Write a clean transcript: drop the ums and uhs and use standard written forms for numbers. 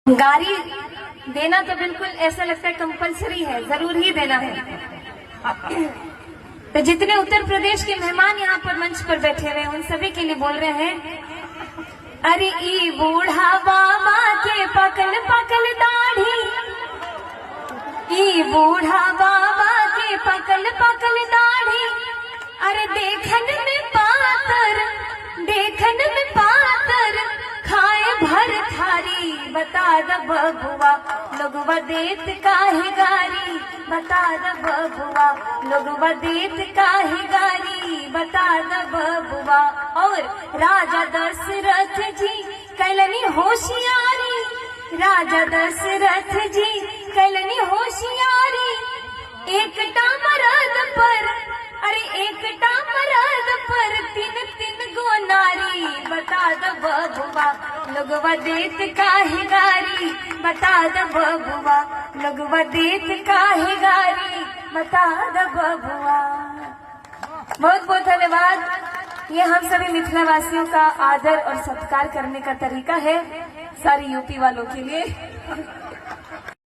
गाड़ी देना तो बिल्कुल ऐसा लगता है कंपलसरी है, जरूर ही देना है। तो जितने उत्तर प्रदेश के मेहमान यहाँ पर मंच पर बैठे हुए हैं उन सभी के लिए बोल रहे हैं, अरे ई बूढ़ा बाबा के पकल पकल दाढ़ी, ई बूढ़ा बाबा के पकल पकल दाढ़ी, अरे देखन में पातर, देखन में पातर, खाए भर थारी, बता द बबुआ लोगवा देत काहे गारी, बता द बबुआ लोगवा देत काहे गारी, बता द बबुआ। और राजा दशरथ जी कैलनी होशियारी, राजा दशरथ जी कैलनी होशियारी, एकटा मरद पर, अरे एकटा मरद पर तीन तीन गो नारी, बता द बबुआ लोगवा देत काहे गारी, बता द बबुआ लोगवा देत काहे गारी, बता द बबुआ। बहुत बहुत धन्यवाद। ये हम सभी मिथिला वासियों का आदर और सत्कार करने का तरीका है सारी यूपी वालों के लिए।